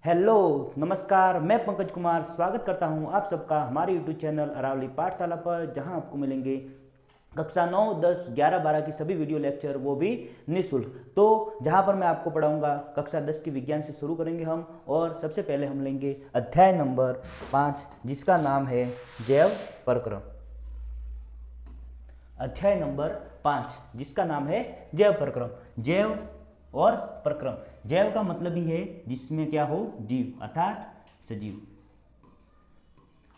Hello, नमस्कार। मैं पंकज कुमार स्वागत करता हूं आप सबका हमारे यूट्यूब चैनल अरावली पाठशाला पर, जहां आपको मिलेंगे कक्षा 9, 10, 11, 12 की सभी वीडियो लेक्चर, वो भी निःशुल्क। तो जहां पर मैं आपको पढ़ाऊंगा कक्षा 10 की विज्ञान से शुरू करेंगे हम। और सबसे पहले हम लेंगे अध्याय नंबर 5, जिसका नाम है जैव परक्रम। अध्याय नंबर 5, जिसका नाम है जैव परक्रम। जैव और परक्रम, जैव का मतलब ही है जिसमें क्या हो, जीव अर्थात सजीव,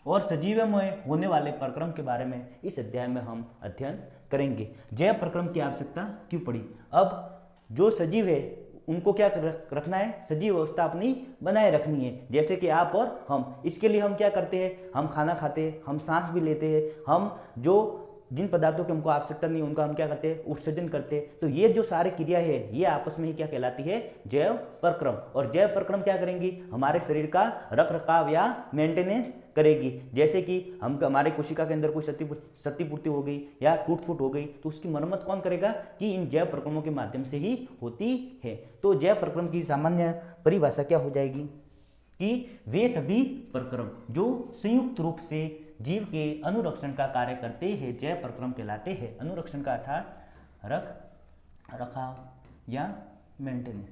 और सजीव में होने वाले परक्रम के बारे में इस अध्याय में हम अध्ययन करेंगे। जैव परक्रम की आवश्यकता क्यों पड़ी? अब जो सजीव है उनको क्या रखना है, सजीव अवस्था अपनी बनाए रखनी है, जैसे कि आप और हम। इसके लिए हम क्या करते हैं, हम खाना खाते हैं, हम सांस भी लेते हैं, हम जो जिन पदार्थों की हमको आवश्यकता नहीं उनका हम क्या करते हैं, उत्सर्जन करते हैं। तो ये जो सारी क्रिया है ये आपस में ही क्या कहलाती है, जैव परक्रम। और जैव परक्रम क्या करेंगी, हमारे शरीर का रख रखाव या मेंटेनेंस करेगी। जैसे कि हम हमारे कोशिका के अंदर कोई क्षतिपूर्ति हो गई या टूट फूट हो गई तो उसकी मरम्मत कौन करेगा, कि इन जैव परक्रमों के माध्यम से ही होती है। तो जैव परक्रम की सामान्य परिभाषा क्या हो जाएगी कि वे सभी परक्रम जो संयुक्त रूप से जीव के अनुरक्षण का कार्य करते हैं जैव परक्रम कहलाते हैं। अनुरक्षण का अर्थात रख रखाव या मेंटेनेंस।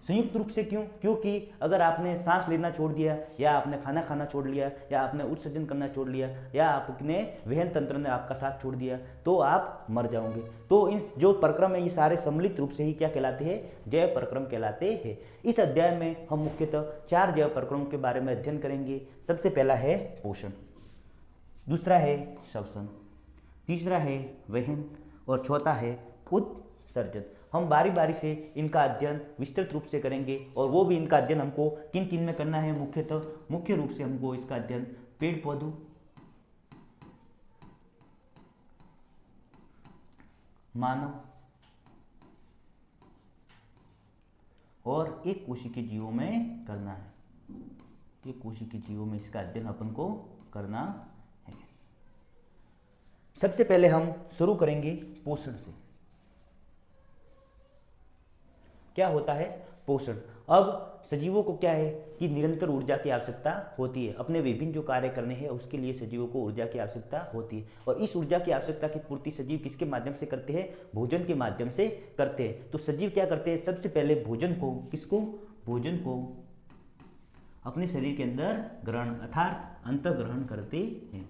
संयुक्त रूप से क्यों? क्योंकि अगर आपने सांस लेना छोड़ दिया, या आपने खाना खाना छोड़ लिया, या आपने उत्सर्जन करना छोड़ लिया, या आपने वहन तंत्र ने आपका साथ छोड़ दिया, तो आप मर जाओगे। तो इन जो परक्रम है ये सारे सम्मिलित रूप से ही क्या कहलाते हैं, जैव परक्रम कहलाते हैं। इस अध्याय में हम मुख्यतः 4 जैव परक्रमों के बारे में अध्ययन करेंगे। सबसे पहला है पोषण, दूसरा है श्वसन, तीसरा है वहन, और चौथा है उत्सर्जन। हम बारी बारी से इनका अध्ययन विस्तृत रूप से करेंगे, और वो भी इनका अध्ययन हमको किन किन में करना है, मुख्य रूप से हमको इसका अध्ययन पेड़ पौधों, मानव और एक कोशिकीय जीवों में करना है। एक कोशिकीय जीवों में इसका अध्ययन अपन को करना है। सबसे पहले हम शुरू करेंगे पोषण से। क्या होता है पोषण? अब सजीवों को क्या है कि निरंतर ऊर्जा की आवश्यकता होती है। अपने विभिन्न जो कार्य करने हैं उसके लिए सजीवों को ऊर्जा की आवश्यकता होती है, और इस ऊर्जा की आवश्यकता की पूर्ति सजीव किसके माध्यम से करते हैं, भोजन के माध्यम से करते हैं। तो सजीव क्या करते हैं, सबसे पहले भोजन को, किसको, भोजन को अपने शरीर के अंदर ग्रहण अर्थात अंतर्ग्रहण करते हैं।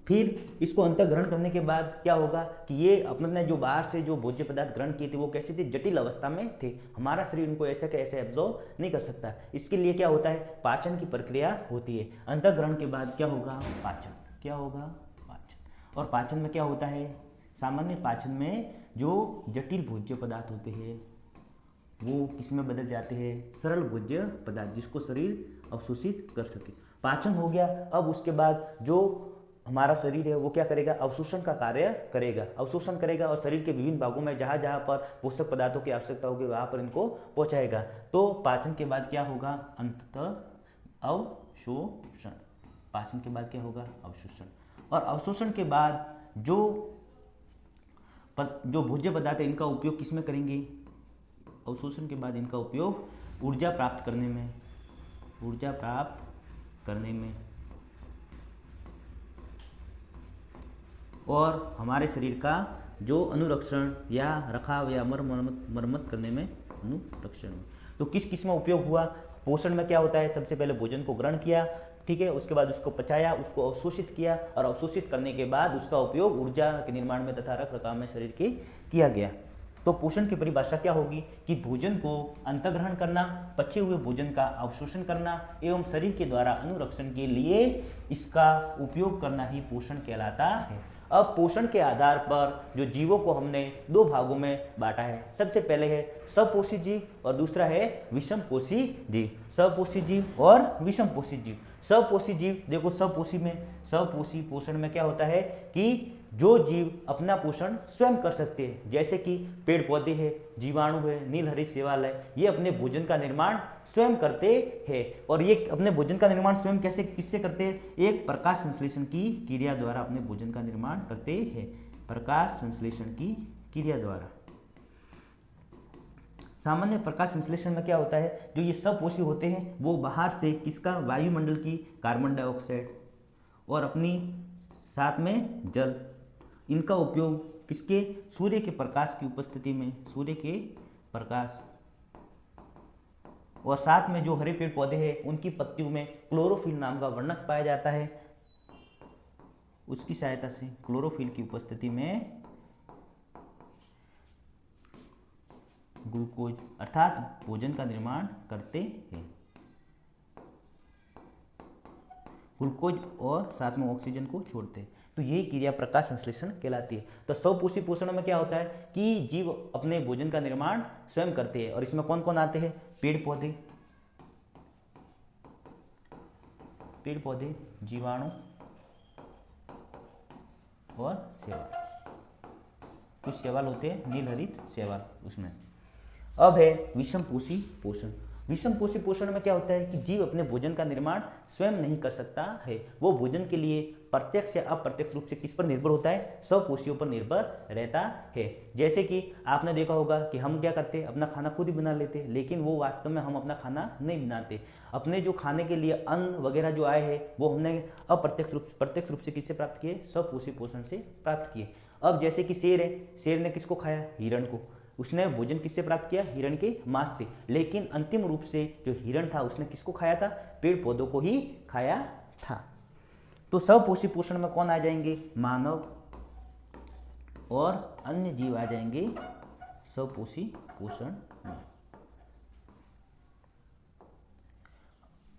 फिर इसको अंतर्ग्रहण करने के बाद क्या होगा कि ये अपने जो बाहर से जो भोज्य पदार्थ ग्रहण किए थे वो कैसे थे, जटिल अवस्था में थे। हमारा शरीर उनको ऐसे कैसे एब्जॉर्ब नहीं कर सकता। इसके लिए क्या होता है, पाचन की प्रक्रिया होती है। अंतर्ग्रहण के बाद क्या होगा, पाचन। क्या होगा, पाचन। और पाचन में क्या होता है, सामान्य पाचन में जो जटिल भोज्य पदार्थ होते हैं वो किसमें बदल जाते हैं, सरल भोज्य पदार्थ, जिसको शरीर अवशोषित कर सके। पाचन हो गया। अब उसके बाद जो हमारा शरीर है वो क्या करेगा, अवशोषण का कार्य करेगा। अवशोषण करेगा और शरीर के विभिन्न भागों में जहाँ जहाँ पर पोषक पदार्थों की आवश्यकता होगी वहाँ पर इनको पहुँचाएगा। तो पाचन के बाद क्या होगा, अंततः अवशोषण। पाचन के बाद क्या होगा, अवशोषण। और अवशोषण के बाद जो भोज्य पदार्थ है इनका उपयोग किस में करेंगे, अवशोषण के बाद इनका उपयोग ऊर्जा प्राप्त करने में, ऊर्जा प्राप्त करने में, और हमारे शरीर का जो अनुरक्षण या रखाव या मरम्मत करने में, अनुरक्षण में। तो किस किस में उपयोग हुआ? पोषण में क्या होता है, सबसे पहले भोजन को ग्रहण किया, ठीक है, उसके बाद उसको पचाया, उसको अवशोषित किया, और अवशोषित करने के बाद उसका उपयोग ऊर्जा के निर्माण में तथा रख रखाव में शरीर के किया गया। तो पोषण की परिभाषा क्या होगी कि भोजन को अंतर्ग्रहण करना, पचे हुए भोजन का अवशोषण करना एवं शरीर के द्वारा अनुरक्षण के लिए इसका उपयोग करना ही पोषण कहलाता है। अब पोषण के आधार पर जो जीवों को हमने 2 भागों में बांटा है। सबसे पहले है स्वपोषी जीव और दूसरा है विषमपोषी जीव। स्वपोषी जीव और विषमपोषी जीव। स्वपोषी जीव देखो, स्वपोषी पोषण में क्या होता है कि जो जीव अपना पोषण स्वयं कर सकते हैं, जैसे कि पेड़ पौधे हैं, जीवाणु है, नीलहरित शैवाल है, ये अपने भोजन का निर्माण स्वयं करते हैं। और ये अपने भोजन का निर्माण स्वयं कैसे, किससे करते हैं, एक प्रकाश संश्लेषण की क्रिया द्वारा अपने भोजन का निर्माण करते हैं। प्रकाश संश्लेषण की क्रिया द्वारा। सामान्य प्रकाश संश्लेषण में क्या होता है, जो ये स्वपोषी होते हैं वो बाहर से किसका, वायुमंडल की कार्बन डाइऑक्साइड और अपनी साथ में जल, इनका उपयोग किसके, सूर्य के प्रकाश की उपस्थिति में, सूर्य के प्रकाश और साथ में जो हरे पेड़ पौधे हैं उनकी पत्तियों में क्लोरोफिल नाम का वर्णक पाया जाता है, उसकी सहायता से, क्लोरोफिल की उपस्थिति में ग्लूकोज अर्थात भोजन का निर्माण करते हैं। ग्लूकोज और साथ में ऑक्सीजन को छोड़ते हैं। तो ये क्रिया प्रकाश संश्लेषण कहलाती है। तो स्वपोषी पोषण में क्या होता है कि जीव अपने भोजन का निर्माण स्वयं करते हैं, और इसमें कौन कौन आते हैं, पेड़ पौधे, जीवाणु और शैवाल। कुछ शैवाल होते हैं नील हरित शैवाल उसमें। अब है विषमपोषी पोषण। विषमपोषी पोषण में क्या होता है कि जीव अपने भोजन का निर्माण स्वयं नहीं कर सकता है, वो भोजन के लिए प्रत्यक्ष या अप्रत्यक्ष रूप से किस पर निर्भर होता है, स्वपोषियों पर निर्भर रहता है। जैसे कि आपने देखा होगा कि हम क्या करते हैं, अपना खाना खुद ही बना लेते हैं, लेकिन वो वास्तव में हम अपना खाना नहीं बनाते। अपने जो खाने के लिए अन्न वगैरह जो आए हैं वो हमने प्रत्यक्ष रूप से किससे प्राप्त किए, स्वपोषी पोषण से प्राप्त किए। अब जैसे कि शेर है, शेर ने किसको खाया, हिरण को। उसने भोजन किससे प्राप्त किया, हिरण के मांस से। लेकिन अंतिम रूप से जो हिरण था उसने किसको खाया था, पेड़ पौधों को ही खाया था। तो स्वपोषी पोषण में कौन आ जाएंगे, मानव और अन्य जीव आ जाएंगे स्वपोषी पोषण में।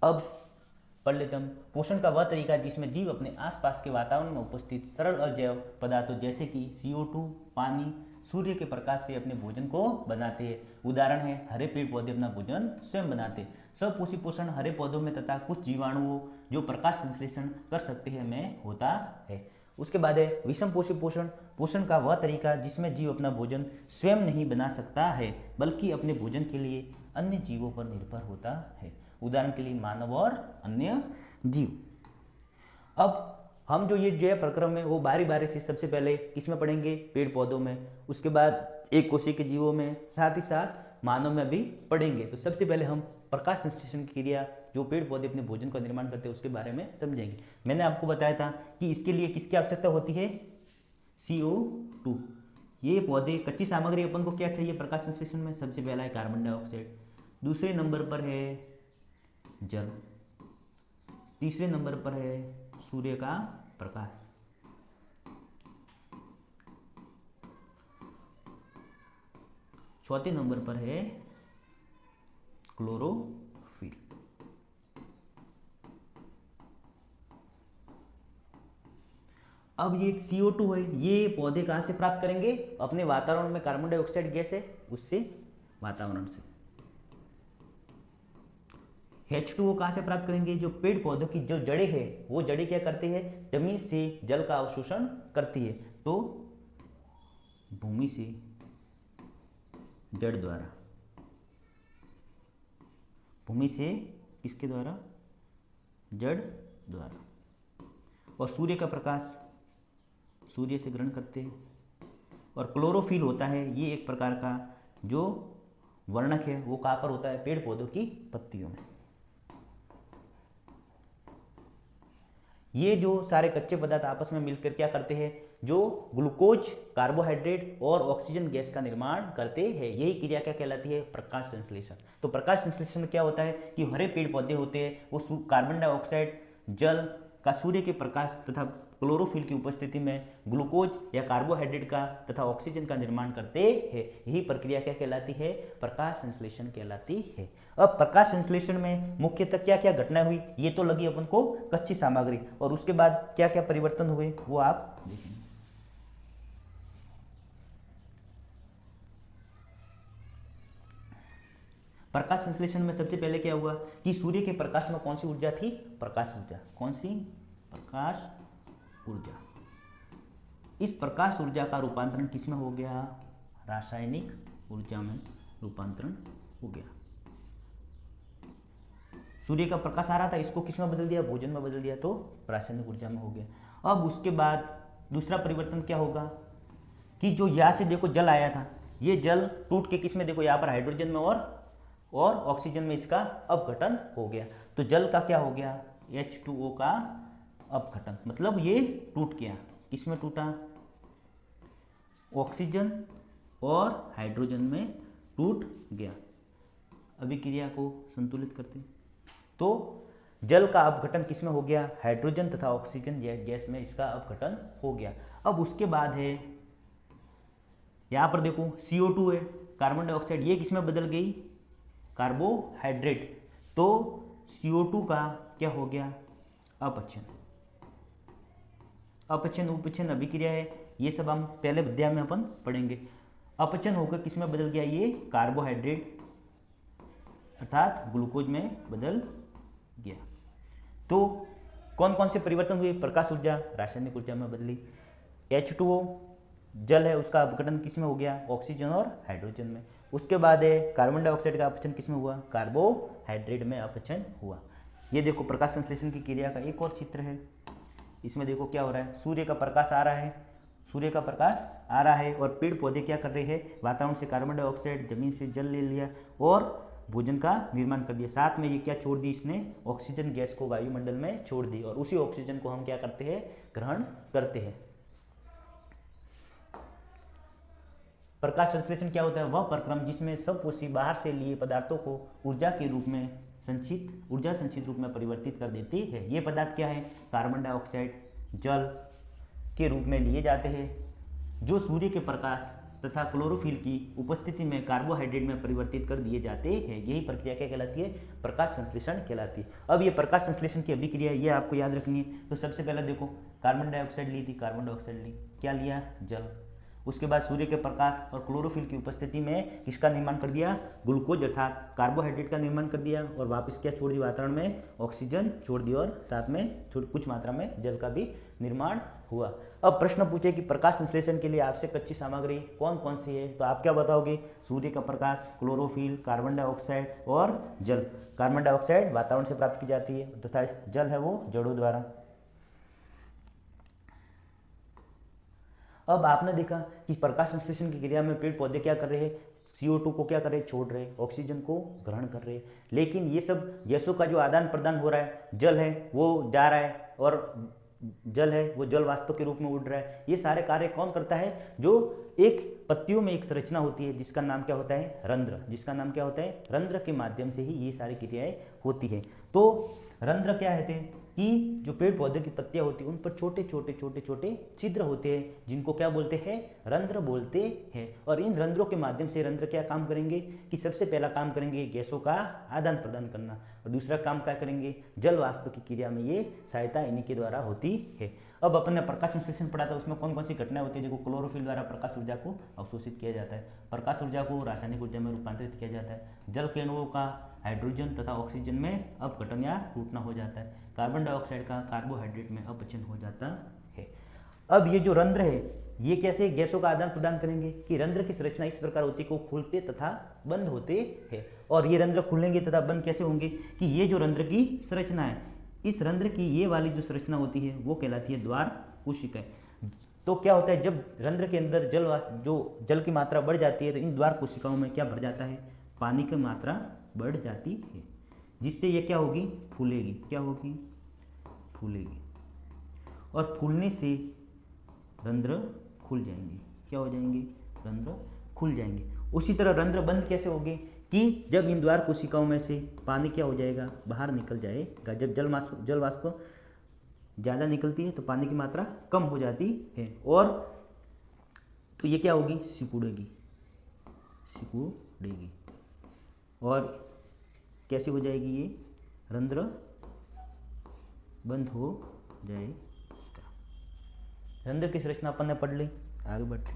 अब पढ़ लेते हम पोषण का वह तरीका जिसमें जीव अपने आसपास के वातावरण में उपस्थित सरल अजैव पदार्थों जैसे कि CO2, पानी, सूर्य के प्रकाश से अपने भोजन को बनाते हैं। उदाहरण है हरे पेड़ पौधे अपना भोजन स्वयं बनाते हैं। स्वपोषी पोषण हरे पौधों में तथा कुछ जीवाणुओं जो प्रकाश संश्लेषण कर सकते हैं में होता है। उसके बाद है विषमपोषी पोषण। पोषण का वह तरीका जिसमें जीव अपना भोजन स्वयं नहीं बना सकता है बल्कि अपने भोजन के लिए अन्य जीवों पर निर्भर होता है। उदाहरण के लिए मानव और अन्य जीव। अब हम जो ये जैव प्रक्रम है वो बारी बारी से सबसे पहले किसमें पढ़ेंगे, पेड़ पौधों में, उसके बाद एक कोशिका के जीवों में, साथ ही साथ मानव में भी पढ़ेंगे। तो सबसे पहले हम प्रकाश संश्लेषण की क्रिया जो पेड़ पौधे अपने भोजन का निर्माण करते हैं उसके बारे में समझेंगे। मैंने आपको बताया था कि इसके लिए किसकी आवश्यकता होती है, CO2। ये पौधे कच्ची सामग्री अपन को क्या चाहिए प्रकाश संश्लेषण में, सबसे पहला है कार्बन डाइऑक्साइड, दूसरे नंबर पर है जल, तीसरे नंबर पर है सूर्य का प्रकाश, चौथे नंबर पर है क्लोरोफिल। अब ये CO2 है, ये पौधे कहाँ से प्राप्त करेंगे, अपने वातावरण में कार्बन डाइऑक्साइड गैस है उससे, वातावरण से। H2O कहाँ से प्राप्त करेंगे, जो पेड़ पौधों की जो जड़ें हैं वो जड़ें क्या करते हैं, जमीन से जल का अवशोषण करती है। तो भूमि से जड़ द्वारा, भूमि से किसके द्वारा, जड़ द्वारा। और सूर्य का प्रकाश सूर्य से ग्रहण करते हैं। और क्लोरोफिल होता है ये एक प्रकार का जो वर्णक है वो कहाँ पर होता है, पेड़ पौधों की पत्तियों में। ये जो सारे कच्चे पदार्थ आपस में मिलकर क्या करते हैं, जो ग्लूकोज, कार्बोहाइड्रेट और ऑक्सीजन गैस का निर्माण करते हैं। यही क्रिया क्या कहलाती है, प्रकाश संश्लेषण। तो प्रकाश संश्लेषण में क्या होता है कि हरे पेड़ पौधे होते हैं वो कार्बन डाइऑक्साइड, जल का, सूर्य के प्रकाश तथा क्लोरोफिल की उपस्थिति में ग्लूकोज या कार्बोहाइड्रेट का तथा ऑक्सीजन का निर्माण करते हैं। यही प्रक्रिया क्या कहलाती है, प्रकाश संश्लेषण कहलाती है। अब प्रकाश संश्लेषण में मुख्यतः क्या क्या घटनाएं हुई, ये तो लगी अपन को कच्ची सामग्री, और उसके बाद क्या क्या परिवर्तन हुए वो आप देखेंगे। प्रकाश संश्लेषण में सबसे पहले क्या हुआ कि सूर्य के प्रकाश में कौन सी ऊर्जा थी, प्रकाश ऊर्जा। कौन सी, प्रकाश ऊर्जा। इस प्रकाश ऊर्जा का रूपांतरण किसमें हो गया, रासायनिक ऊर्जा में रूपांतरण हो गया। सूर्य का प्रकाश आ रहा था, इसको किसमें बदल दिया, भोजन में बदल दिया, तो रासायनिक ऊर्जा में हो गया। अब उसके बाद दूसरा परिवर्तन क्या होगा कि जो यहाँ से देखो जल आया था, ये जल टूट के किस में, देखो यहाँ पर हाइड्रोजन में और ऑक्सीजन में इसका अपघटन हो गया। तो जल का क्या हो गया, H2O का अपघटन, मतलब ये टूट गया, किस में टूटा, ऑक्सीजन और हाइड्रोजन में टूट गया। अभिक्रिया को संतुलित करते हैं तो जल का अपघटन किसमें हो गया, हाइड्रोजन तथा ऑक्सीजन गैस में इसका अपघटन हो गया। अब उसके बाद है यहाँ पर देखो CO2 है, कार्बन डाइऑक्साइड, ये किसमें बदल गई, कार्बोहाइड्रेट। तो CO2 का क्या हो गया, अपचयन। अपचयन उपचयन अभिक्रिया है, ये सब हम पहले अध्याय में अपन पढ़ेंगे। अपचयन होकर किसमें बदल गया, ये कार्बोहाइड्रेट अर्थात ग्लूकोज में बदल गया। तो कौन कौन से परिवर्तन हुए, प्रकाश ऊर्जा रासायनिक ऊर्जा में बदली, H2O जल है उसका अपघटन किसमें हो गया, ऑक्सीजन और हाइड्रोजन में। उसके बाद है कार्बन डाइऑक्साइड का अपचयन किसमें हुआ, कार्बोहाइड्रेट में अपचयन हुआ। ये देखो प्रकाश संश्लेषण की क्रिया का एक और चित्र है, इसमें देखो क्या हो रहा है, सूर्य का प्रकाश आ रहा है, सूर्य का प्रकाश आ रहा है और पेड़ पौधे क्या कर रहे हैं, वातावरण से कार्बन डाइऑक्साइड, जमीन से जल ले लिया और भोजन का निर्माण कर दिया। साथ में ये क्या छोड़ दी, इसने ऑक्सीजन गैस को वायुमंडल में छोड़ दी और उसी ऑक्सीजन को हम क्या करते हैं, ग्रहण करते हैं। प्रकाश संश्लेषण क्या होता है, वह प्रक्रम जिसमें सबकोशी बाहर से लिए पदार्थों को ऊर्जा के रूप में संचित रूप में परिवर्तित कर देती है। ये पदार्थ क्या है, कार्बन डाइऑक्साइड जल के रूप में लिए जाते हैं जो सूर्य के प्रकाश तथा क्लोरोफिल की उपस्थिति में कार्बोहाइड्रेट में परिवर्तित कर दिए जाते हैं। यही प्रक्रिया क्या कहलाती है, प्रकाश संश्लेषण कहलाती है। अब ये प्रकाश संश्लेषण की अभिक्रिया ये आपको याद रखनी है। तो सबसे पहले देखो कार्बन डाइऑक्साइड ली थी, कार्बन डाइऑक्साइड ली, क्या लिया, जल। उसके बाद सूर्य के प्रकाश और क्लोरोफिल की उपस्थिति में किसका निर्माण कर दिया, ग्लूकोज अर्थात कार्बोहाइड्रेट का निर्माण कर दिया और वापस क्या छोड़ दी, वातावरण में ऑक्सीजन छोड़ दी और साथ में कुछ मात्रा में जल का भी निर्माण हुआ। अब प्रश्न पूछे कि प्रकाश संश्लेषण के लिए आवश्यक कच्ची सामग्री कौन कौन सी है, तो आप क्या बताओगे, सूर्य का प्रकाश, क्लोरोफिल, कार्बन डाइऑक्साइड और जल। कार्बन डाइऑक्साइड वातावरण से प्राप्त की जाती है तथा जल है वो जड़ों द्वारा। अब आपने देखा कि प्रकाश संश्लेषण की क्रिया में पेड़ पौधे क्या कर रहे हैं, CO2 को क्या कर रहे हैं, छोड़ रहे, ऑक्सीजन को ग्रहण कर रहे। लेकिन ये सब गैसों का जो आदान प्रदान हो रहा है, जल है वो जा रहा है और जल है वो जल वाष्प के रूप में उड़ रहा है। ये सारे कार्य कौन करता है, जो एक पत्तियों में एक संरचना होती है जिसका नाम क्या होता है, रंध्र। जिसका नाम क्या होता है, रंध्र के माध्यम से ही ये सारी क्रियाएं होती है। तो रंध्र क्या है कि जो पेड़ पौधे की पत्तियां होती हैं उन पर छोटे छोटे छिद्र होते हैं जिनको क्या बोलते हैं, रंध्र बोलते हैं। और इन रंध्रों के माध्यम से रंध्र क्या काम करेंगे कि सबसे पहला काम करेंगे गैसों का आदान प्रदान करना और दूसरा काम क्या करेंगे, जल वाष्प की क्रिया में ये सहायता इन्हीं के द्वारा होती है। अब अपन ने प्रकाश संश्लेषण पढ़ा था, उसमें कौन कौन सी घटनाएं होती है, देखो क्लोरोफिल द्वारा प्रकाश ऊर्जा को अवशोषित किया जाता है, प्रकाश ऊर्जा को रासायनिक ऊर्जा में रूपांतरित किया जाता है, जल के अणुओं का हाइड्रोजन तथा ऑक्सीजन में अपघटन या टूटना हो जाता है, कार्बन डाइऑक्साइड का कार्बोहाइड्रेट में अपचयन हो जाता है। अब ये जो रंध्र है ये कैसे गैसों का आदान प्रदान करेंगे कि रंध्र की संरचना इस प्रकार होती है कि वो खुलते तथा बंद होते हैं। और ये रंध्र खुलेंगे तथा बंद कैसे होंगे कि ये जो रंध्र की संरचना है, इस रंध्र की ये वाली जो संरचना होती है वो कहलाती है द्वार कोशिकाएं। तो क्या होता है, जब रंध्र के अंदर जल की मात्रा बढ़ जाती है तो इन द्वार कोशिकाओं में क्या बढ़ जाता है, पानी की मात्रा बढ़ जाती है, जिससे ये क्या होगी, फूलेगी। क्या होगी, फूलेगी और फूलने से रंध्र खुल जाएंगे। क्या हो जाएंगे, रंध्र खुल जाएंगे। उसी तरह रंध्र बंद कैसे होंगे कि जब इन द्वार कोशिकाओं में से पानी क्या हो जाएगा, बाहर निकल जाएगा। जब जल वाष्प ज़्यादा निकलती है तो पानी की मात्रा कम हो जाती है और तो ये क्या होगी, सिकुड़ेगी और कैसे हो जाएगी, ये रंध्र बंद हो जाएगा। रंध्र की संरचना अपन ने पढ़ ली, आगे बढ़ते।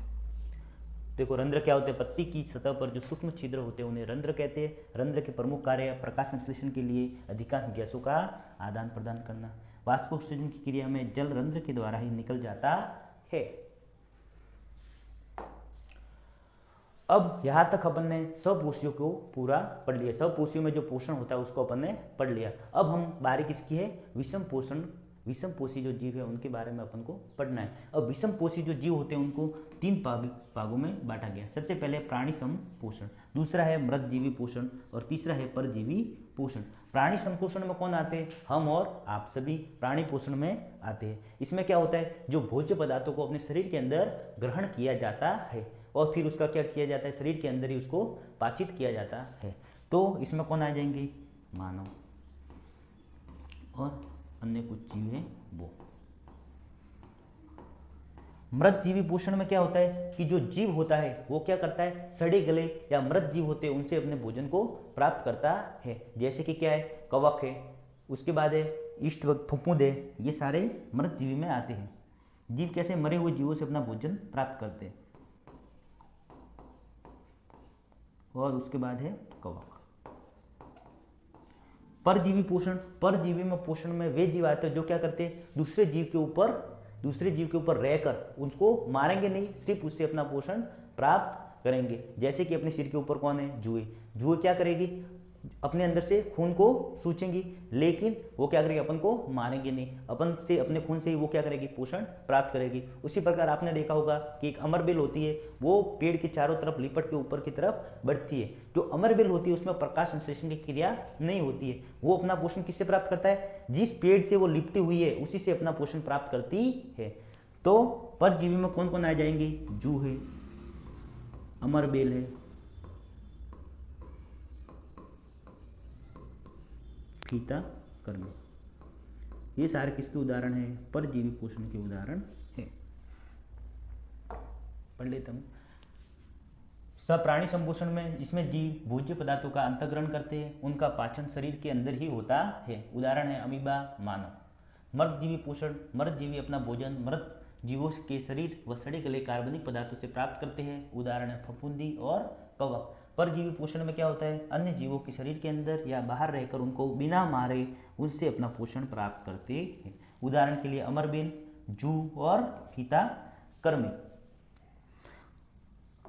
देखो रंध्र क्या होते हैं, पत्ती की सतह पर जो सूक्ष्म छिद्र होते हैं उन्हें रंध्र कहते हैं। रंध्र के प्रमुख कार्य प्रकाश संश्लेषण के लिए अधिकांश गैसों का आदान प्रदान करना। वाष्पोत्सर्जन की क्रिया में जल रंध्र के द्वारा ही निकल जाता है। अब यहाँ तक अपन ने सपोषियों को पूरा पढ़ लिया। सपोषियों में जो पोषण होता है उसको अपन ने पढ़ लिया। अब हम बारी किसकी है, विषम पोषण विषम पोषी जो जीव है उनके बारे में अपन को पढ़ना है। अब विषम पोषी जो जीव होते हैं उनको 3 भागों में बांटा गया। सबसे पहले प्राणी संपोषण, दूसरा है मृतजीवी पोषण और तीसरा है परजीवी पोषण। प्राणी संपोषण में कौन आते हैं? हम और आप सभी प्राणी पोषण में आते हैं। इसमें क्या होता है, जो भोज्य पदार्थों को अपने शरीर के अंदर ग्रहण किया जाता है और फिर उसका क्या किया जाता है, शरीर के अंदर ही उसको पाचित किया जाता है। तो इसमें कौन आ जाएंगे? मानव और अन्य कुछ जीव हैं वो। मृत जीवी पोषण में क्या होता है कि जो जीव होता है वो क्या करता है, सड़े गले या मृत जीव होते हैं उनसे अपने भोजन को प्राप्त करता है। जैसे कि क्या है, कवक है, उसके बाद है इष्ट फफूंद है, ये सारे मृत जीवी में आते हैं। जीव कैसे मरे हुए जीवों से अपना भोजन प्राप्त करते हैं। और उसके बाद है कवक। परजीवी पोषण, परजीवी में पोषण में वे जीव आते हैं जो क्या करते हैं, दूसरे जीव के ऊपर रहकर उसको मारेंगे नहीं, सिर्फ उससे अपना पोषण प्राप्त करेंगे। जैसे कि अपने सिर के ऊपर कौन है, जुए। जुए क्या करेगी, अपने अंदर से खून को सूचेंगी, लेकिन वो क्या करेगी, अपन को मारेंगे नहीं, अपन से अपने खून से ही वो क्या करेगी, पोषण प्राप्त करेगी। उसी प्रकार आपने देखा होगा कि एक अमरबेल होती है, वो पेड़ के चारों तरफ लिपट के ऊपर की तरफ बढ़ती है। जो अमरबेल होती है उसमें प्रकाश संश्लेषण की क्रिया नहीं होती है। वो अपना पोषण किससे प्राप्त करता है, जिस पेड़ से वो लिपटी हुई है उसी से अपना पोषण प्राप्त करती है। तो परजीवी में कौन कौन आ जाएंगे, जू है, अमरबेल है, फीता, कर्मी, ये सारे किसके उदाहरण हैं, परजीवी पोषण के उदाहरण हैं। पढ़ लेते हम। सप्राणी संपोषण में इसमें जीव भोज्य पदार्थों का अंतःग्रहण करते हैं, उनका पाचन शरीर के अंदर ही होता है। उदाहरण है अमीबा, मानव। मृतजीवी पोषण, मृतजीवी अपना भोजन मृत जीवों के शरीर व सड़े गले कार्बनिक पदार्थों से प्राप्त करते हैं। उदाहरण है फफूंदी और कवक। परजीवी पोषण में क्या होता है, अन्य जीवों के शरीर के अंदर या बाहर रहकर उनको बिना मारे उनसे अपना पोषण प्राप्त करते हैं। उदाहरण के लिए अमरबेल, जू और फीता, कर्मी।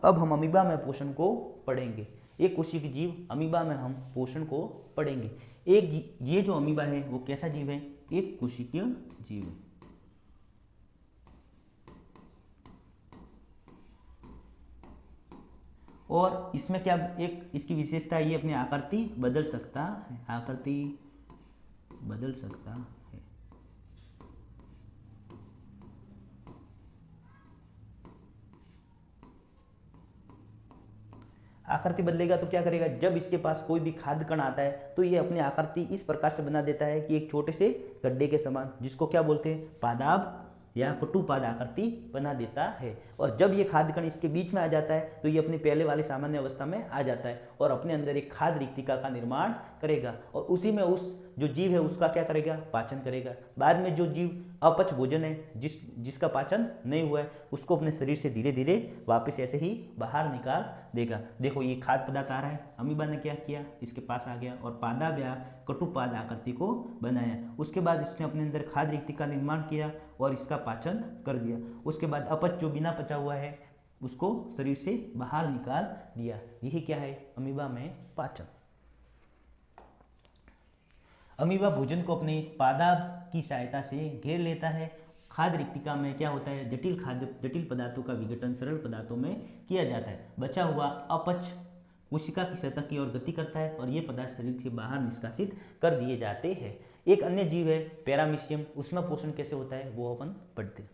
अब हम अमीबा में पोषण को पढ़ेंगे। एक कोशिकीय जीव अमीबा में हम पोषण को पढ़ेंगे। ये जो अमीबा है वो कैसा जीव है, एक कोशिकीय जीव है। और इसमें क्या एक इसकी विशेषता, ये अपनी आकृति बदल सकता है, आकृति बदल सकता है। आकृति बदलेगा तो क्या करेगा, जब इसके पास कोई भी खाद्य कण आता है तो ये अपनी आकृति इस प्रकार से बना देता है कि एक छोटे से गड्ढे के समान, जिसको क्या बोलते हैं, पादाब या कटुपाद आकृति बना देता है। और जब ये खाद्य कण इसके बीच में आ जाता है तो ये अपनी पहले वाली सामान्य अवस्था में आ जाता है और अपने अंदर एक खाद्य रिक्तिका का निर्माण करेगा और उसी में उस जो जीव है उसका क्या करेगा, पाचन करेगा। बाद में जो जीव अपच भोजन है, जिसका पाचन नहीं हुआ है, उसको अपने शरीर से धीरे धीरे वापस ऐसे ही बाहर निकाल देगा। देखो ये खाद्य पदार्थ आ रहा है, अमीबा ने क्या किया, इसके पास आ गया और पादाब या कटुपाद आकृति को बनाया। उसके बाद इसने अपने अंदर खाद्य रिक्तिका का निर्माण किया और इसका पाचन कर दिया। उसके बाद अपच जो बिना पचा हुआ है उसको शरीर से बाहर निकाल दिया। यही क्या है, अमीबा में पाचन। अमीबा भोजन को अपने पादाब की सहायता से घेर लेता है। खाद्य रिक्तिका में क्या होता है, जटिल पदार्थों का विघटन सरल पदार्थों में किया जाता है। बचा हुआ अपच कोशिका की सतह की ओर गति करता है और ये पदार्थ शरीर से बाहर निष्कासित कर दिए जाते हैं। एक अन्य जीव है पैरामीशियम, उसमें पोषण कैसे होता है वो अपन पढ़ते हैं।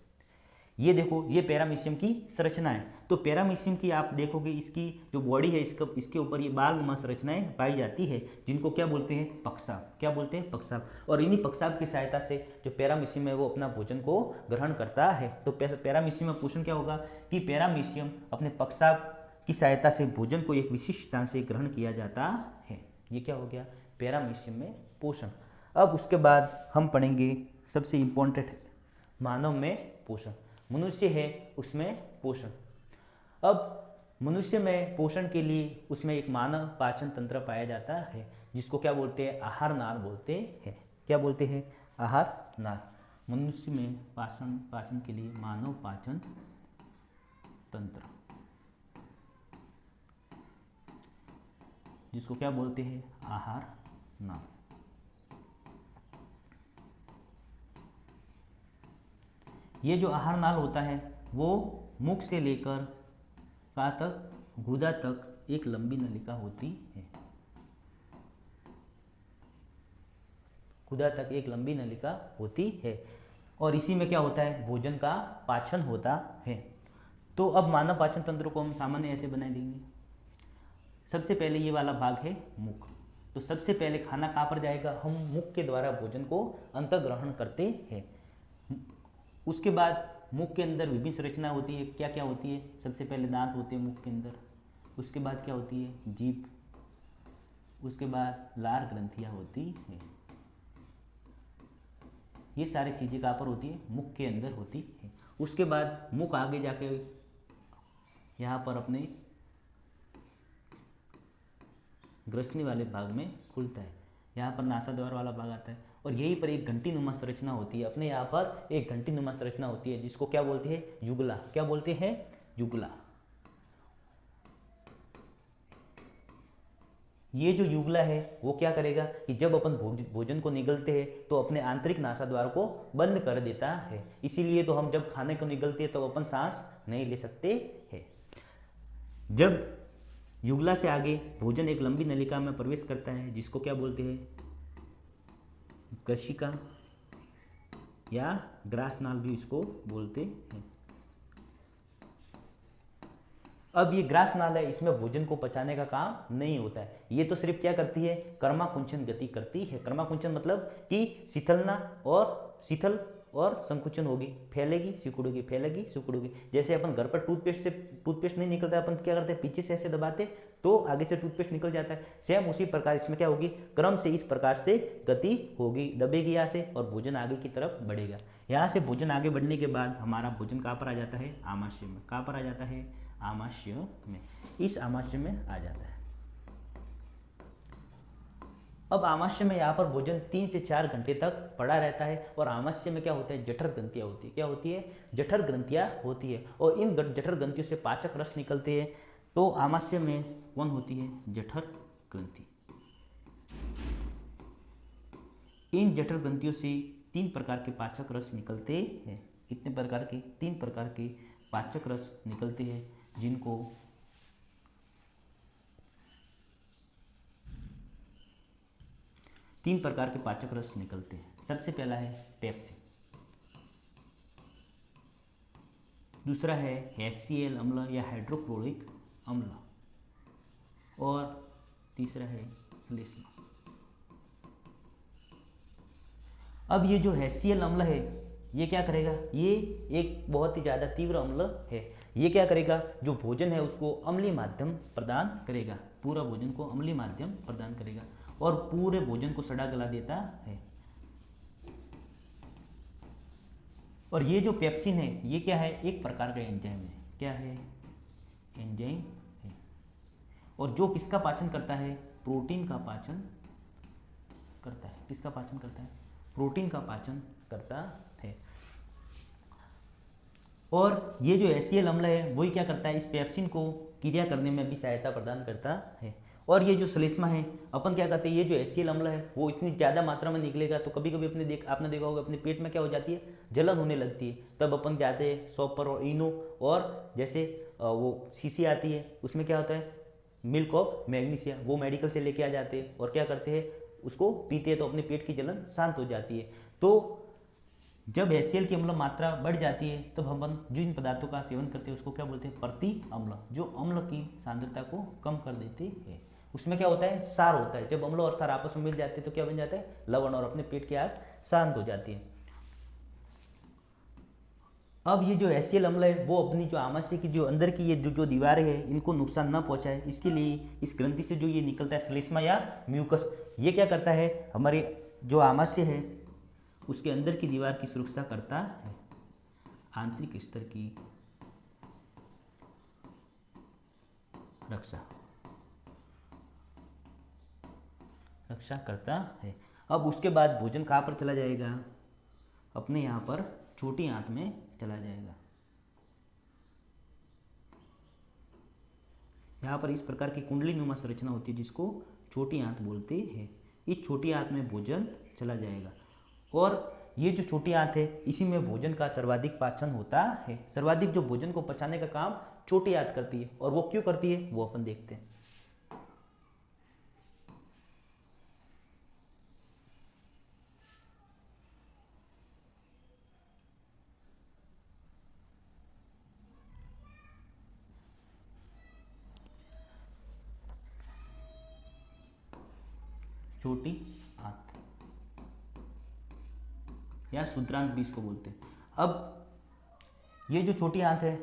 ये देखो, ये पैरामीशियम की संरचना है। तो पैरामीशियम की आप देखोगे इसकी जो बॉडी है इसके ऊपर ये बालनुमा संरचनाएं पाई जाती है, जिनको क्या बोलते हैं, पक्षाभ। क्या बोलते हैं, पक्षाभ। और इन्हीं पक्षाभ की सहायता से जो पैरामीशियम है वो अपना भोजन को ग्रहण करता है। तो पैरामीशियम में पोषण क्या होगा कि पैरामीशियम अपने पक्षाभ की सहायता से भोजन को एक विशिष्ट स्थान से ग्रहण किया जाता है। ये क्या हो गया, पैरामीशियम में पोषण। अब उसके बाद हम पढ़ेंगे सबसे इम्पोर्टेंट, मानव में पोषण। मनुष्य है उसमें पोषण। अब मनुष्य में पोषण के लिए उसमें एक मानव पाचन तंत्र पाया जाता है, जिसको क्या बोलते हैं, आहार नाल बोलते हैं। क्या बोलते हैं, आहार नाल। मनुष्य में पाचन के लिए मानव पाचन तंत्र, जिसको क्या बोलते हैं, आहार नाल। ये जो आहार नाल होता है वो मुख से लेकर कहाँ तक, गुदा तक एक लंबी नलिका होती है। गुदा तक एक लंबी नलिका होती है और इसी में क्या होता है, भोजन का पाचन होता है। तो अब मानव पाचन तंत्र को हम सामान्य ऐसे बना देंगे। सबसे पहले ये वाला भाग है मुख। तो सबसे पहले खाना कहाँ पर जाएगा, हम मुख के द्वारा भोजन को अंतर्ग्रहण करते हैं। उसके बाद मुख के अंदर विभिन्न संरचना होती है। क्या क्या होती है, सबसे पहले दांत होते हैं मुख के अंदर, उसके बाद क्या होती है, जीभ, उसके बाद लार ग्रंथियाँ होती हैं। ये सारी चीज़ें कहाँ पर होती है, मुख के अंदर होती है। उसके बाद मुख आगे जाके यहाँ पर अपने ग्रसनी वाले भाग में खुलता है। यहाँ पर नासाद्वार वाला भाग आता है और यहीं पर एक घंटी नुमा संरचना होती है। अपने यहाँ पर एक घंटी नुमा संरचना होती है जिसको क्या बोलते हैं, युगला। क्या बोलते हैं, युगला। ये जो युगला है वो क्या करेगा कि जब अपन भोजन को निगलते हैं तो अपने आंतरिक नासाद्वार को बंद कर देता है। इसीलिए तो हम जब खाने को निगलते हैं तो अपन सांस नहीं ले सकते हैं। जब युगला से आगे भोजन एक लंबी नलिका में प्रवेश करता है जिसको क्या बोलते हैं, ग्रशिका या ग्रासनाल भी इसको बोलते हैं। अब ये ग्रासनाल है, इसमें भोजन को पचाने का काम नहीं होता है। ये तो सिर्फ क्या करती है, कर्माकुंचन गति करती है। कर्माकुंचन मतलब कि शीतल और संकुचन होगी, फैलेगी सिकुड़ेगी, फैलेगी सिकुड़ेगी। जैसे अपन घर पर टूथपेस्ट नहीं निकलता है, अपन क्या करते हैं, पीछे से ऐसे दबाते तो आगे से टूथपेस्ट निकल जाता है। सेम उसी प्रकार इसमें क्या होगी, क्रम से इस प्रकार से गति होगी, दबेगी यहाँ से और भोजन आगे की तरफ बढ़ेगा। यहाँ से भोजन आगे बढ़ने के बाद हमारा भोजन कहाँ पर आ जाता है, आमाशय में। कहाँ पर आ जाता है, आमाशय में। इस आमाशय में आ जाता है। अब आमाशय में यहाँ पर भोजन 3 से 4 घंटे तक पड़ा रहता है और आमाशय में क्या होता है, जठर ग्रंथियाँ होती है। क्या होती है, जठर ग्रंथियाँ होती है और इन जठर ग्रंथियों से पाचक रस निकलते हैं। तो आमाशय में कौन होती है, जठर ग्रंथि। इन जठर ग्रंथियों से 3 प्रकार के पाचक रस निकलते हैं। कितने प्रकार के, 3 प्रकार के पाचक रस निकलते हैं जिनको तीन प्रकार के पाचक रस निकलते हैं। सबसे पहला है पेप्सिन, दूसरा है HCl अम्ल या हाइड्रोक्लोरिक अम्ल और तीसरा है श्लेष्मा। अब ये जो HCl अम्ल है ये क्या करेगा, ये एक बहुत ही ज़्यादा तीव्र अम्ल है। ये क्या करेगा, जो भोजन है उसको अम्लीय माध्यम प्रदान करेगा, पूरा भोजन को अम्लीय माध्यम प्रदान करेगा और पूरे भोजन को सड़ा गला देता है। और ये जो पेप्सिन है ये क्या है, एक प्रकार का एंजाइम है। क्या है, एंजाइम है और जो किसका पाचन करता है, प्रोटीन का पाचन करता है। किसका पाचन करता है, प्रोटीन का पाचन करता है। और ये जो HCl अम्ल है वही क्या करता है, इस पेप्सिन को क्रिया करने में भी सहायता प्रदान करता है। और ये जो श्लेष्मा है, अपन क्या करते हैं, ये जो HCl अम्ल है वो इतनी ज़्यादा मात्रा में निकलेगा तो कभी कभी आपने देखा होगा अपने पेट में क्या हो जाती है, जलन होने लगती है। तब अपन जाते हैं शॉप पर और इनो और जैसे वो शीशी आती है उसमें क्या होता है, मिल्क ऑफ मैग्नीशिया, वो मेडिकल से लेके आ जाते हैं और क्या करते हैं, उसको पीते हैं तो अपने पेट की जलन शांत हो जाती है। तो जब HCl की अम्ल मात्रा बढ़ जाती है तब हम जो इन पदार्थों का सेवन करते हैं उसको क्या बोलते हैं, प्रति अम्ल, जो अम्ल की सांद्रता को कम कर देते हैं। उसमें क्या होता है, सार होता है। जब अम्ल और सार आपस में मिल जाते हैं तो क्या बन जाता है, लवण, और अपने पेट की आग शांत हो जाती है। अब ये जो HCl अम्ल है वो अपनी जो आमाशय की जो अंदर की ये जो दीवारें हैं इनको नुकसान न पहुंचाए, इसके लिए इस ग्रंथि से जो ये निकलता है श्लेष्मा या म्यूकस, ये क्या करता है, हमारे जो आमाशय है उसके अंदर की दीवार की सुरक्षा करता है, आंतरिक स्तर की रक्षा करता है। अब उसके बाद भोजन कहाँ पर चला जाएगा, अपने यहाँ पर छोटी आंत में चला जाएगा। यहाँ पर इस प्रकार की कुंडली नुमा संरचना होती है जिसको छोटी आंत बोलते हैं। इस छोटी आंत में भोजन चला जाएगा और ये जो छोटी आंत है इसी में भोजन का सर्वाधिक पाचन होता है। सर्वाधिक जो भोजन को पचाने का काम छोटी आंत करती है, और वो क्यों करती है वो अपन देखते हैं। छोटी आंत या सूत्रांत भी इसको बोलते हैं। अब ये जो छोटी आंत है,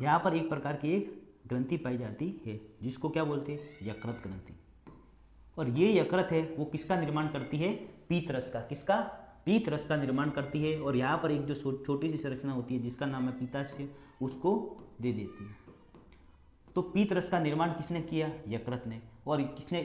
यहाँ पर एक प्रकार की एक ग्रंथि पाई जाती है जिसको क्या बोलते हैं, यकृत ग्रंथि। और ये यकृत है वो किसका निर्माण करती है, पीत रस का। किसका, पीत रस का निर्माण करती है। और यहाँ पर एक जो छोटी सी संरचना होती है जिसका नाम है पीताशय, उसको दे देती है। तो पीत रस का निर्माण किसने किया, यकृत ने। और किसने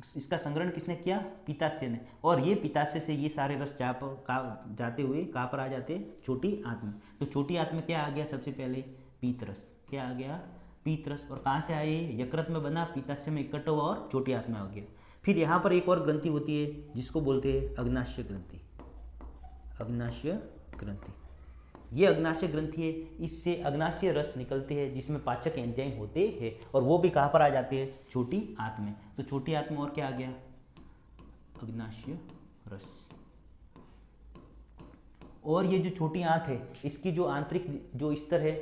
इसका संग्रहण किसने किया, पित्ताशय ने। और ये पित्ताशय से ये सारे रस जाते हुए कहाँ पर आ जाते हैं, छोटी आंत में। तो छोटी आंत में क्या आ गया, सबसे पहले पीत रस। क्या आ गया, पीत रस। और कहाँ से आए, यकृत में बना, पित्ताशय में इकट्ठा हुआ और छोटी आंत में आ गया। फिर यहाँ पर एक और ग्रंथि होती है जिसको बोलते हैं अग्नाशय ग्रंथि। अग्नाशय ग्रंथि, ये अग्नाशय ग्रंथि है। इससे अग्नाशय रस निकलते हैं जिसमें पाचक एंजाइम होते हैं, और वो भी कहाँ पर आ जाते हैं, छोटी आंत में। तो छोटी आंत में और क्या आ गया, अग्नाशय रस। और ये जो छोटी आंत है इसकी जो आंतरिक जो स्तर है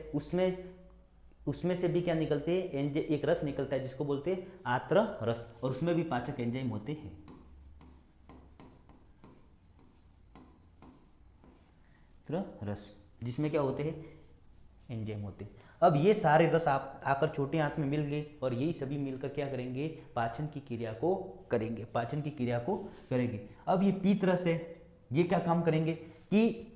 उसमें से भी क्या निकलते हैं, एक रस निकलता है जिसको बोलते हैं आत्र रस, और उसमें भी पाचक एंजाइम होते हैं। रस जिसमें क्या होते हैं, एंजाइम होते हैं। अब ये सारे रस आकर छोटी आंत में मिल गए, और यही सभी मिलकर क्या करेंगे, पाचन की क्रिया को करेंगे, पाचन की क्रिया को करेंगे। अब ये पीत रस है, ये क्या काम करेंगे कि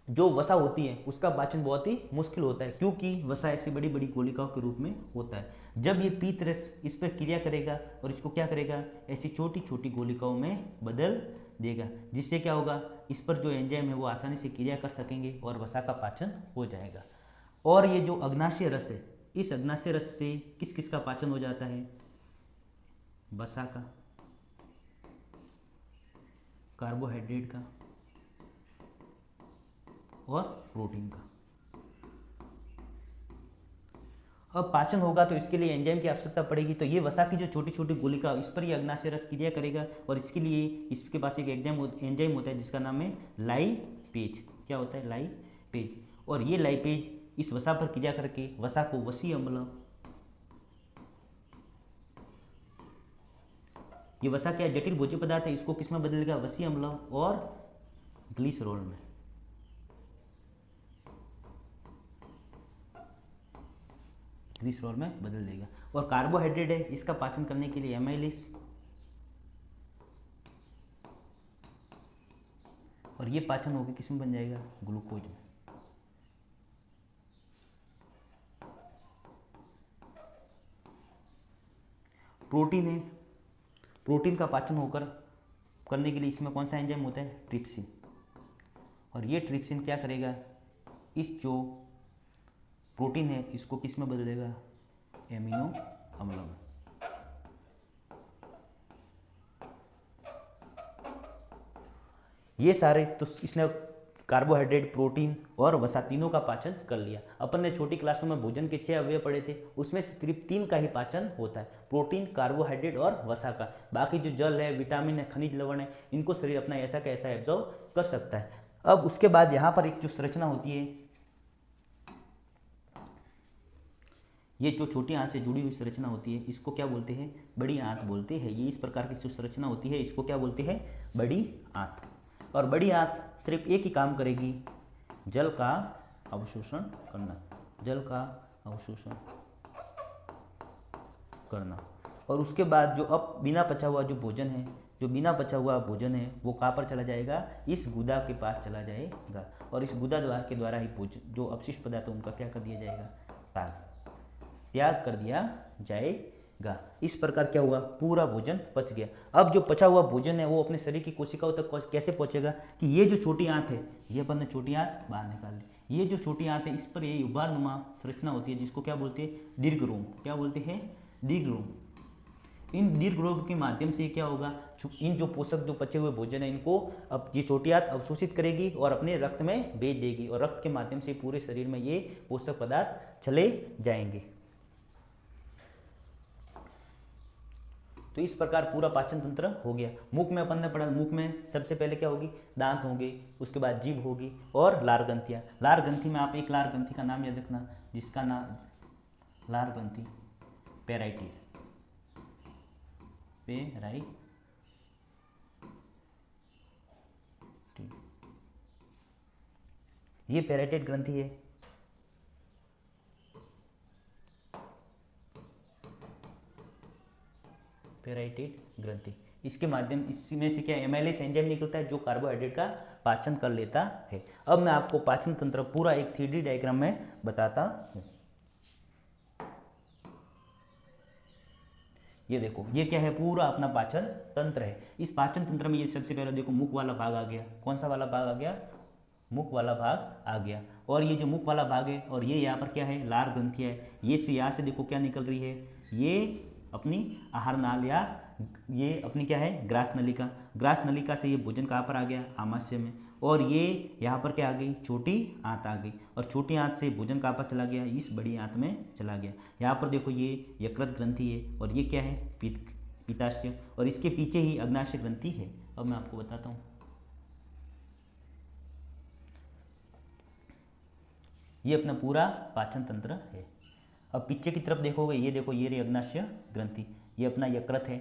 जो वसा होती है उसका पाचन बहुत ही मुश्किल होता है, क्योंकि वसा ऐसी बड़ी बड़ी गोलिकाओं के रूप में होता है। जब ये पीत रस इस पर क्रिया करेगा और इसको क्या करेगा, ऐसी छोटी छोटी गोलिकाओं में बदल देगा, जिससे क्या होगा, इस पर जो एंजाइम है वो आसानी से क्रिया कर सकेंगे और वसा का पाचन हो जाएगा। और ये जो अग्नाशय रस है, इस अग्नाशय रस से किस किस का पाचन हो जाता है, वसा का, कार्बोहाइड्रेट का और प्रोटीन का। अब पाचन होगा तो इसके लिए एंजाइम की आवश्यकता पड़ेगी। तो ये वसा की जो छोटी छोटी गोलिका, इस पर ये अग्नाशय रस क्रिया करेगा, और इसके लिए इसके पास एक एंजाइम होता है जिसका नाम है लाइपेज। क्या होता है, लाइपेज। और ये लाइपेज इस वसा पर क्रिया करके वसा को वसीय अम्ल, ये वसा क्या जटिल भोज्य पदार्थ है, इसको किस में बदलेगा, वसीय अम्ल और ग्लिसरॉल में। ग्लिसरॉल में बदल देगा। और कार्बोहाइड्रेट है, इसका पाचन करने के लिए एमाइलेज, और ये पाचन होकर किस में बन जाएगा, ग्लूकोज में। प्रोटीन है, प्रोटीन का पाचन होकर करने के लिए इसमें कौन सा एंजाइम होता है, ट्रिप्सिन। और ये ट्रिप्सिन क्या करेगा, इस जो प्रोटीन है इसको किस में बदलेगा, एमिनो अम्ल में। ये सारे तो इसने कार्बोहाइड्रेट, प्रोटीन और वसा तीनों का पाचन कर लिया। अपन ने छोटी क्लासों में भोजन के 6 अवयव पढ़े थे, उसमें से सिर्फ 3 का ही पाचन होता है, प्रोटीन, कार्बोहाइड्रेट और वसा का। बाकी जो जल है, विटामिन है, खनिज लवण है, इनको शरीर अपना ऐसा का ऐसा एब्जॉर्ब कर सकता है। अब उसके बाद यहाँ पर एक जो संरचना होती है, ये जो छोटी आंत से जुड़ी हुई संरचना होती है इसको क्या बोलते हैं, बड़ी आंत बोलते हैं। ये इस प्रकार की जो संरचना होती है इसको क्या बोलते हैं, बड़ी आंत। और बड़ी आंत सिर्फ एक ही काम करेगी, जल का अवशोषण करना, जल का अवशोषण करना। और उसके बाद जो अब बिना पचा हुआ जो भोजन है, जो बिना पचा हुआ भोजन है वो कहाँ पर चला जाएगा, इस गुदा के पास चला जाएगा। और इस गुदा द्वार के द्वारा ही भोजन जो अपशिष्ट पदार्थ है उनका क्या कर दिया जाएगा, त्याग कर दिया जाएगा। इस प्रकार क्या हुआ, पूरा भोजन पच गया। अब जो पचा हुआ भोजन है वो अपने शरीर की कोशिकाओं तक कैसे पहुंचेगा, कि ये जो छोटी आंत है, ये अपन ने छोटी आंत बाहर निकाल दी। ये जो छोटी आंत है इस पर ये उभारनुमा संरचना होती है जिसको क्या बोलते हैं, दीर्घ रोम। क्या बोलते हैं, दीर्घ रोम। इन दीर्घ रोग के माध्यम से क्या होगा, इन जो पोषक जो बचे हुए भोजन है इनको अब ये छोटी आंत अवशोषित करेगी और अपने रक्त में भेज देगी और रक्त के माध्यम से पूरे शरीर में ये पोषक पदार्थ चले जाएंगे। तो इस प्रकार पूरा पाचन तंत्र हो गया। मुख में अपन ने पढ़ा, मुख में सबसे पहले क्या होगी, दांत होंगे, उसके बाद जीभ होगी और लार ग्रंथियाँ। लार ग्रंथि में आप एक लार ग्रंथि का नाम याद रखना जिसका नाम लार ग्रंथि पेराइटिस, ये पेराइटेड ग्रंथि है। पेराइटेड ग्रंथि, इसके माध्यम इसमें से क्या एमाइलेज एंजाइम निकलता है जो कार्बोहाइड्रेट का पाचन कर लेता है। अब मैं आपको पाचन तंत्र पूरा एक 3D डायग्राम में बताता हूँ। ये देखो, ये क्या है, पूरा अपना पाचन तंत्र है। इस पाचन तंत्र में ये सबसे पहले देखो मुख वाला भाग आ गया। कौन सा वाला भाग आ गया, मुख वाला भाग आ गया। और ये जो मुख वाला भाग है और ये यहाँ पर क्या है, लार ग्रंथियाँ है। ये से यहाँ से देखो क्या निकल रही है, ये अपनी आहार नाल या ये अपनी क्या है, ग्रास नलिका। ग्रास नलिका से ये भोजन कहाँ पर आ गया, आमाशय में। और ये यहाँ पर क्या आ गई, छोटी आंत आ गई। और छोटी आंत से भोजन कहाँ पर चला गया, इस बड़ी आंत में चला गया। यहाँ पर देखो ये यकृत ग्रंथि है और ये क्या है, पित्ताशय, और इसके पीछे ही अग्नाशय ग्रंथि है। अब मैं आपको बताता हूँ, ये अपना पूरा पाचन तंत्र है। अब पीछे की तरफ देखोगे, ये देखो ये रही अग्नाशय ग्रंथि, ये अपना यकृत है।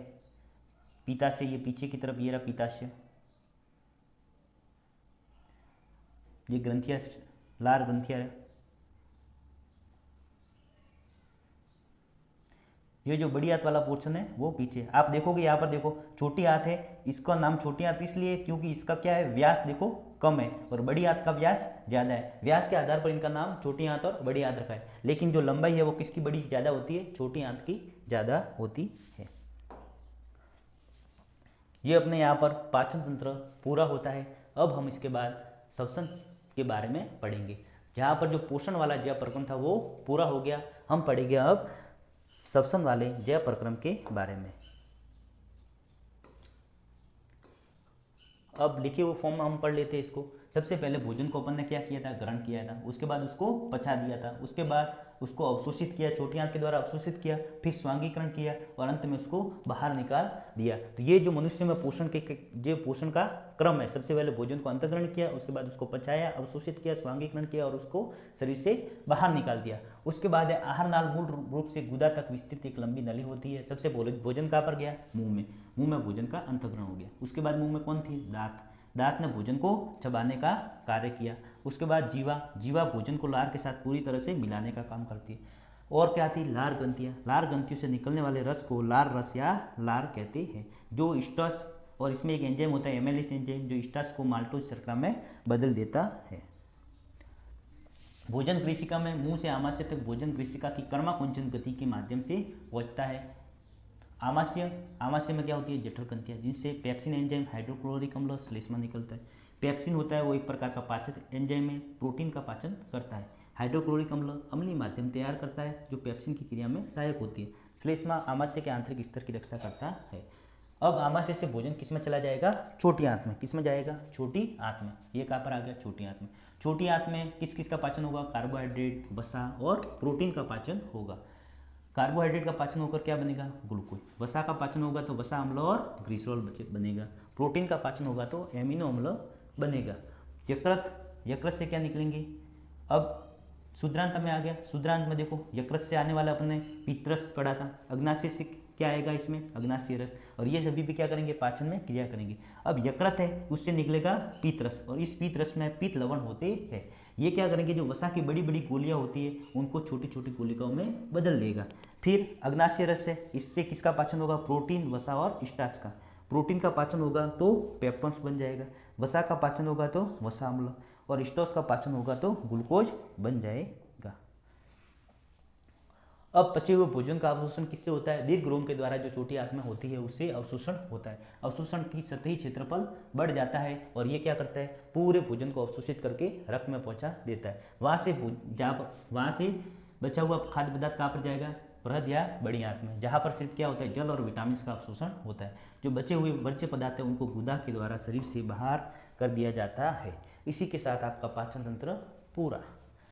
पित्ताशय ये पीछे की तरफ, ये रहा पित्ताशय। ये ग्रंथियां लार ग्रंथियां है। ये जो बड़ी आंत वाला पोर्शन है वो पीछे। आप देखोगे यहाँ पर देखो छोटी आंत है, इसका नाम छोटी आंत इसलिए क्योंकि इसका क्या है, व्यास देखो कम है और बड़ी आंत का व्यास ज़्यादा है। व्यास के आधार पर इनका नाम छोटी आंत और बड़ी आंत रखा है, लेकिन जो लंबाई है वो किसकी बड़ी ज़्यादा होती है, छोटी आंत की ज़्यादा होती है। ये अपने यहाँ पर पाचन तंत्र पूरा होता है। अब हम इसके बाद श्वसन के बारे में पढ़ेंगे। यहाँ पर जो पोषण वाला जय प्रक्रम था वो पूरा हो गया। हम पढ़ेंगे अब श्वसन वाले जय प्रक्रम के बारे में। अब लिखे हुए फॉर्म में हम पढ़ लेते हैं इसको। सबसे पहले भोजन को अपन ने क्या किया था, ग्रहण किया था। उसके बाद उसको पचा दिया था। उसके बाद उसको अवशोषित किया, छोटी आंत के द्वारा अवशोषित किया, फिर स्वांगीकरण किया और अंत में उसको बाहर निकाल दिया। तो ये जो मनुष्य में पोषण के जो पोषण का क्रम है, सबसे पहले भोजन को अंतर्ग्रहण किया, उसके बाद उसको पचाया, अवशोषित किया, स्वांगीकरण किया और उसको शरीर से बाहर निकाल दिया। उसके बाद है आहार नाल, मूल रूप से गुदा तक विस्तृत एक लंबी नली होती है। सबसे भोजन कहाँ पर गया, मुंह में। मुंह में भोजन का अंतर्ग्रहण हो गया। उसके बाद मुंह में कौन थी, दांत। दांत ने भोजन को चबाने का कार्य किया। उसके बाद जीवा। जीवा भोजन को लार के साथ पूरी तरह से मिलाने का काम करती है। और क्या थी, लार ग्रंथियाँ। लार ग्रंथियों से निकलने वाले रस को लार रस या लार कहते हैं, जो स्टार्च, और इसमें एक एंजाइम होता है एमाइलेज एंजाइम, जो स्टार्च को माल्टोज शर्करा में बदल देता है। भोजन कृषिका में मुंह से आमाशय तक भोजन कृषिका की कर्माकुंचन गति के माध्यम से पहुंचता है। आमाशय में क्या होती है, जठर ग्रंथियाँ, जिनसे पेप्सिन एंजाइम, हाइड्रोक्लोरिक अम्ल, श्लेष्मा निकलता है। पेप्सिन होता है वो एक प्रकार का पाचक एंजाइम है, प्रोटीन का पाचन करता है। हाइड्रोक्लोरिक अम्ल अम्लीय माध्यम तैयार करता है जो पेप्सिन की क्रिया में सहायक होती है। श्लेष्मा आमाशय के आंतरिक स्तर की रक्षा करता है। अब आमाशय से भोजन किस में चला जाएगा, छोटी आंत में। किस में जाएगा, छोटी आंत में। ये कहाँ पर आ गया, छोटी आंत में। छोटी आंत में किस किस का पाचन होगा, कार्बोहाइड्रेट, वसा और प्रोटीन का पाचन होगा। कार्बोहाइड्रेट का पाचन होकर क्या बनेगा, ग्लूकोज। वसा का पाचन होगा तो वसा अम्ल और ग्लिसरॉल बनेगा। प्रोटीन का पाचन होगा तो एमिनो अम्ल बनेगा। यकृत से क्या निकलेंगे, अब शुद्रांत में आ गया। शुद्रांत में देखो यकृत से आने वाला अपने पित्तरस पढ़ा था। अग्नाशय से क्या आएगा, इसमें अग्नाशय रस, और ये सभी भी क्या करेंगे, पाचन में क्रिया करेंगे। अब यकृत है उससे निकलेगा पित्तरस, और इस पित्तरस में पित्त लवण होते हैं। ये क्या करेंगे, जो वसा की बड़ी बड़ी गोलियां होती है उनको छोटी छोटी गोलिकाओं में बदल देगा। फिर अग्नाशय रस है, इससे किसका पाचन होगा, प्रोटीन, वसा और स्टार्च का। प्रोटीन का पाचन होगा तो पेप्टोन्स बन जाएगा। वसा का पाचन होगा तो वसा अम्ल, और स्टार्च का पाचन होगा तो ग्लूकोज बन जाएगा। अब पचे हुए भोजन का अवशोषण किससे होता है, दीर्घ रोम के द्वारा जो छोटी आंत में होती है उससे अवशोषण होता है। अवशोषण की सतही क्षेत्रफल बढ़ जाता है और ये क्या करता है, पूरे भोजन को अवशोषित करके रक्त में पहुंचा देता है। वहाँ से बचा हुआ खाद्य पदार्थ कहाँ पर जाएगा, बृहद या बड़ी आंत में, जहाँ पर सिर्फ क्या होता है, जल और विटामिन का अवशोषण होता है। जो बचे हुए वर्ज्य पदार्थ हैं उनको गुदा के द्वारा शरीर से बाहर कर दिया जाता है। इसी के साथ आपका पाचन तंत्र पूरा।